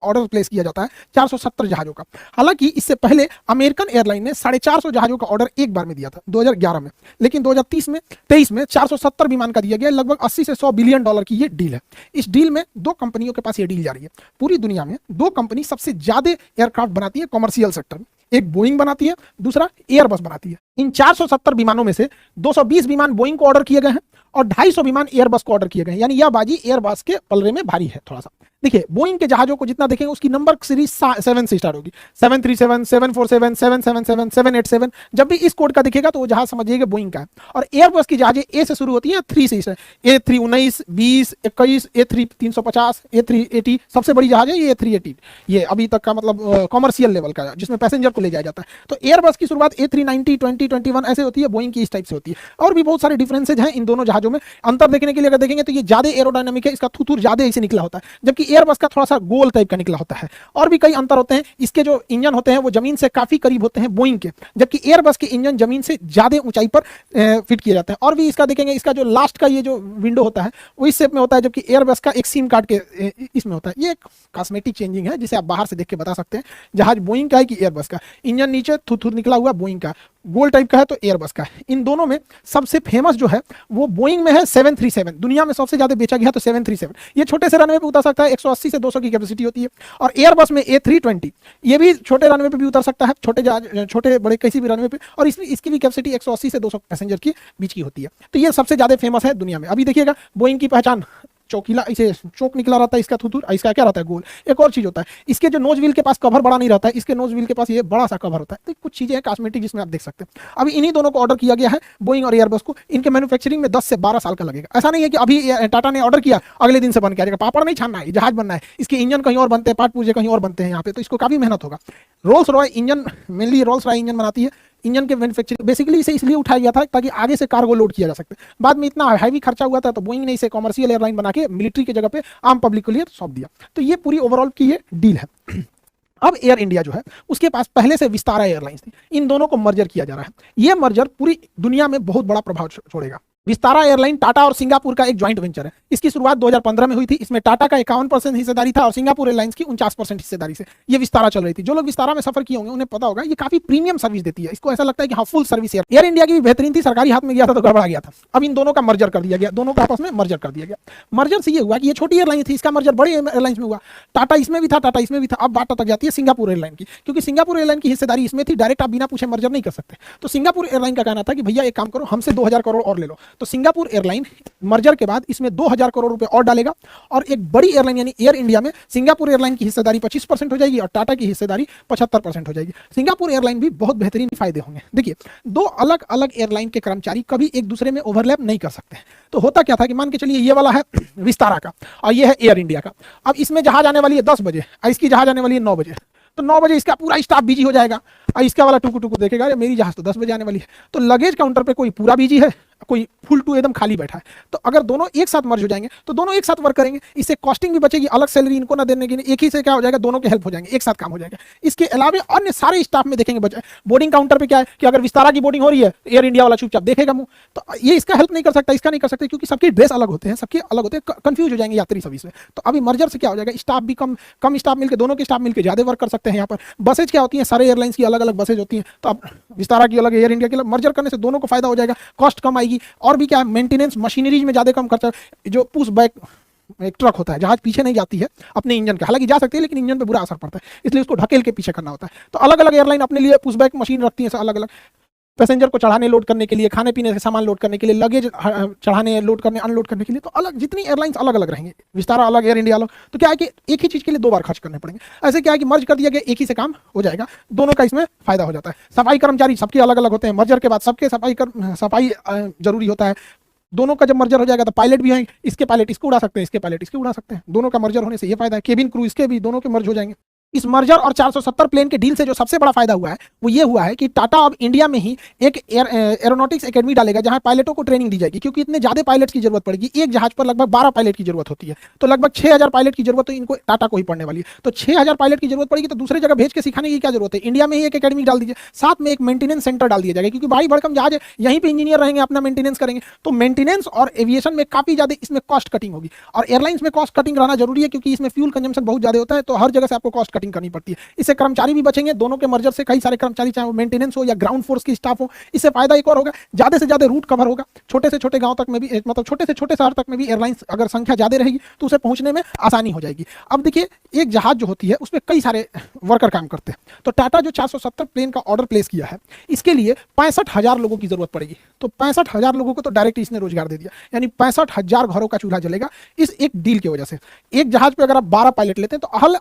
Order place किया जाता है 470 जहाजों का। हालांकि इससे पहले अमेरिकन एयरलाइन ने 450 जहाजों का ऑर्डर एक बार में दिया था 2011 में, लेकिन 2023 में 470 विमान का दिया गया। लगभग 80 से 100 बिलियन डॉलर की ये डील है। इस डील में दो कंपनियों के पास ये डील जा रही है। पूरी दुनिया में दो कंपनी सबसे ज्यादा एयरक्राफ्ट बनाती है कॉमर्शियल सेक्टर में, एक बोइंग बनाती है, दूसरा एयरबस बनाती है। इन 470 विमानों में से 220 विमान बोइंग को ऑर्डर किए गए हैं और 250 विमान एयरबस को ऑर्डर किए गए हैं। यानी यह बाजी एयरबस के पलरे में भारी है थोड़ा सा। देखिए, बोइंग के जहाजों को जितना देखेंगे उसकी नंबर सीरीज 7 से स्टार्ट होगी, 737, 747, 777, 787। जब भी इस कोड का दिखेगा तो वो जहाज समझिएगा बोइंग का है। और एयरबस की जहाजें ए से शुरू होती है, 3 से A3 19, 20, 21, A3 350, A380 सबसे बड़ी जहाज है ये A380। ये अभी तक का मतलब कॉमर्शियल लेवल का है जिसमें पैसेंजर को ले जाया जाता है। तो एयरबस की शुरुआत A390, 20, 21 ऐसे होती है, बोइंग की इस टाइप से होती है। और भी बहुत सारे डिफरेंसेज हैं इन दोनों जहाजों में। अंतर देखने के लिए अगर देखेंगे तो ये ज्यादा एरोडायनामिक है, इसका थूथूर ज्यादा ऐसे निकला होता है, जबकि एयरबस का थोड़ा सा गोल टाइप का निकला होता है। और भी कई अंतर होते हैं। इसके जो इंजन होते हैं वो जमीन से काफी करीब होते हैं बोइंग के, जबकि एयरबस के इंजन जमीन से ज्यादा ऊंचाई पर फिट किए जाते हैं। और भी इसका देखेंगे, इसका जो लास्ट का ये जो विंडो होता है वो इस शेप में होता है, जबकि एयरबस का एक सीम काट के इसमें होता है। ये एक कॉस्मेटिक चेंजिंग है जिसे आप बाहर से देख के बता सकते हैं जहाज बोइंग का है कि एयरबस का। इंजन नीचे थूथूर निकला हुआ बोइंग का, गोल टाइप का है तो एयरबस का है। इन दोनों में सबसे फेमस जो है वो बोइंग में है 737। दुनिया में सबसे ज्यादा बेचा गया तो 737। ये छोटे से रनवे पे उतर सकता है, 180 से 200 की कैपेसिटी होती है। और एयरबस में A320, ये भी छोटे रनवे पे भी उतर सकता है, छोटे बड़े किसी भी रनवे पे। और इसकी भी कैपेसिटी 180 से 200 पैसेंजर की बीच की होती है। तो ये सबसे ज्यादा फेमस है दुनिया में। अभी देखिएगा बोइंग की पहचान चौकीला, इसे चौक निकला रहता है इसका थूथूर, इसका क्या रहता है गोल। एक और चीज होता है, इसके जो नोज व्हील के पास कवर बड़ा नहीं रहता है, इसके नोज व्हील के पास ये बड़ा सा कवर होता है। तो कुछ चीजें हैं कॉस्मेटिक जिसमें आप देख सकते हैं। अभी इन्हीं दोनों को ऑर्डर किया गया है, बोइंग और एयरबस को। इनके मैन्युफैक्चरिंग में 10 से 12 साल का लगेगा। ऐसा नहीं है कि अभी टाटा ने ऑर्डर किया अगले दिन से बन के आ जाएगा। पापड़ नहीं छानना है, जहाज बनना है। इसके इंजन कहीं और बनते हैं, पार्ट पुर्जे कहीं और बनते हैं यहाँ पे, तो इसको काफी मेहनत होगा। Rolls Royce engine, mainly Rolls Royce engine बनाती है। इंजन के मैन्युफैक्चरिंग बेसिकली इसे इसलिए उठाया गया था ताकि आगे से कार्गो लोड किया जा सके। बाद में इतना हैवी खर्चा हुआ था तो बोइंग ने इसे कॉमर्शियल एयरलाइन बना के मिलिट्री की जगह पे आम पब्लिक के लिए सौंप दिया। तो ये पूरी ओवरऑल की ये डील है। अब एयर इंडिया जो है उसके पास पहले से विस्तारा एयरलाइंस थी, इन दोनों को मर्जर किया जा रहा है। ये मर्जर पूरी दुनिया में बहुत बड़ा प्रभाव छोड़ेगा। विस्तारा एयरलाइन टाटा और सिंगापुर का एक ज्वाइंट वेंचर है। इसकी शुरुआत 2015 में हुई थी। इसमें टाटा का 51% हिस्सेदारी था और सिंगापुर एयरलाइंस की 49% हिस्सेदारी से ये विस्तारा चल रही थी। जो लोग विस्तारा में सफर किए होंगे उन्हें पता होगा ये काफी प्रीमियम सर्विस देती है। इसको ऐसा लगता है कि हाँ फुल सर्विस। एयर इंडिया की भी बेहतरीन थी, सरकारी हाथ में गया था तो गड़बड़ा गया था। अब इन दोनों का मर्जर कर दिया गया, दोनों का आपस में मर्जर कर दिया गया। मर्जर से ये हुआ कि ये छोटी एयरलाइन थी, इसका मर्जर बड़ी एयरलाइंस में हुआ। टाटा इसमें भी था, टाटा इसमें भी था। अब बात तक जाती है सिंगापुर एयरलाइन की, क्योंकि सिंगापुर एयरलाइन की हिस्सेदारी इसमें थी। डायरेक्ट आप बिना पूछे मर्जर नहीं कर सकते। तो सिंगापुर एयरलाइन का कहना था कि भैया एक काम करो, हमसे 2000 करोड़ और ले लो। तो सिंगापुर एयरलाइन मर्जर के बाद इसमें 2000 करोड़ रुपए और डालेगा और एक बड़ी एयरलाइन यानी एयर इंडिया में सिंगापुर एयरलाइन की हिस्सेदारी 25% हो जाएगी और टाटा की हिस्सेदारी 75% हो जाएगी। सिंगापुर एयरलाइन भी बहुत बेहतरीन फायदे होंगे। देखिए, दो अलग अलग एयरलाइन के कर्मचारी कभी एक दूसरे में ओवरलैप नहीं कर सकते। तो होता क्या था कि मान के चलिए ये वाला है विस्तारा का और ये है एयर इंडिया का। अब इसमें जहाज आने वाली है 10 बजे और इसकी जहाज आने वाली है 9 बजे। तो 9 बजे इसका पूरा स्टाफ बिजी हो जाएगा और इसका वाला टुकु टुकु देखेगा अरे मेरी जहाज तो 10 बजे आने वाली है। तो लगेज काउंटर पे कोई पूरा बिजी है, कोई फुल टू एकदम खाली बैठा है। तो अगर दोनों एक साथ मर्ज हो जाएंगे तो दोनों एक साथ वर्क करेंगे, इससे कॉस्टिंग भी बचेगी, अलग सैलरी इनको ना देने की, एक ही से क्या हो जाएगा, दोनों के हेल्प हो जाएंगे, एक साथ काम हो जाएगा। इसके अलावा अन्य सारे स्टाफ में देखेंगे बचे। बोर्डिंग काउंटर पे क्या है कि अगर विस्तारा की बोर्डिंग हो रही है एयर इंडिया वाला चुपचाप देखेगा मुंह, तो ये इसका हेल्प नहीं कर सकता, इसका नहीं कर सकते, क्योंकि सबके ड्रेस अलग होते हैं, सबके अलग होते हैं, कंफ्यूज हो जाएंगे यात्री सर्विस में। तो अभी मर्जर से क्या हो जाएगा, स्टाफ भी कम स्टाफ मिलकर, दोनों के स्टाफ मिलकर ज्यादा वर्क कर सकते हैं। यहाँ पर बसेज क्या होती है, सारे एयरलाइंस की अलग अलग बसेज होती हैं। तो अब विस्तारा की अलग, एयर इंडिया की अलग, मर्जर करने से दोनों को फायदा हो जाएगा, कॉस्ट कम आएगी। और भी क्या, मेंटेनेंस मशीनरीज में ज्यादा कम खर्चा। जो पुश बैक एक ट्रक होता है, जहाज पीछे नहीं जाती है अपने इंजन के, हालांकि जा सकती है लेकिन इंजन पे बुरा असर पड़ता है, इसलिए उसको ढकेल के पीछे करना होता है। तो अलग अलग एयरलाइन अपने लिए पुश बैक मशीन रखती है, अलग अलग पैसेंजर को चढ़ाने लोड करने के लिए, खाने पीने से सामान लोड करने के लिए, लगेज चढ़ाने लोड करने अनलोड करने के लिए। तो अलग जितनी एयरलाइंस अलग अलग रहेंगे, विस्तारा अलग, एयर इंडिया अलग। तो क्या है कि एक ही चीज के लिए 2 बार खर्च करने पड़ेंगे। ऐसे क्या है कि मर्ज कर दिया गया, एक ही से काम हो जाएगा, दोनों का इसमें फायदा हो जाता है। सफाई कर्मचारी सबके अलग अलग होते हैं, मर्जर के बाद सबके सफाई जरूरी होता है। दोनों का जब मर्जर हो जाएगा तो पायलट भी हैं, इसके पायलट इसको उड़ा सकते हैं, इसके पायलट इसके उड़ा सकते हैं। दोनों का मर्जर होने से ये फायदा है। केबिन क्रू इसके भी, दोनों के मर्ज हो जाएंगे। इस मर्जर और 470 प्लेन के डील से जो सबसे बड़ा फायदा हुआ है वो ये हुआ है कि टाटा अब इंडिया में ही एक एरोनॉटिक्स एकेडमी डालेगा जहां पायलटों को ट्रेनिंग दी जाएगी, क्योंकि इतने ज्यादा पायलट्स की जरूरत पड़ेगी। एक जहाज पर लगभग 12 पायलट की जरूरत होती है, तो लगभग 6000 पायलट की जरूरत तो इनको टाटा को ही पड़ने वाली है। तो 6000 पायलट की जरूरत पड़ेगी तो दूसरे जगह भेज के सिखाने की क्या जरूरत है, इंडिया में ही एक एकेडमी डाल दीजिए, साथ में एक मेंटेनेंस सेंटर डाल दिया जाएगा, क्योंकि भारी भड़कम जहाज है, यहीं पे इंजीनियर रहेंगे, अपना मेंटेनेंस करेंगे। तो मेंटेनेंस और एविएशन में काफी ज्यादा इसमें कॉस्ट कटिंग होगी, और एयरलाइंस में कॉस्ट कटिंग रहना जरूरी है, क्योंकि इसमें फ्यूल कंजम्पशन बहुत ज्यादा होता है, तो हर जगह से आपको कॉस्ट कटिंग करनी पड़ती है। इससे कर्मचारी भी बचेंगे, दोनों के मर्जर से कई सारे कर्मचारी, चाहे वो मेंटेनेंस हो या ग्राउंड फोर्स की स्टाफ हो। इससे फायदा एक और होगा, ज्यादा से ज्यादा रूट कवर होगा, छोटे से छोटे गांव तक में भी, मतलब छोटे से छोटे शहर तक में भी एयरलाइंस अगर संख्या ज्यादा रहेगी तो उसे पहुंचने में आसानी हो जाएगी। अब देखिए, एक जहाज जो होती है उसमें कई सारे वर्कर काम करते हैं, तो टाटा जो 470 प्लेन का ऑर्डर प्लेस किया है, इसके लिए 65,000 लोगों की जरूरत पड़ेगी। तो 65,000 लोगों को तो डायरेक्ट इसने रोजगार दे दिया, यानी 65,000 घरों का चूल्हा जलेगा इस एक डील की वजह से। एक जहाज पे अगर आप 12 पायलट लेते हैं तो अलग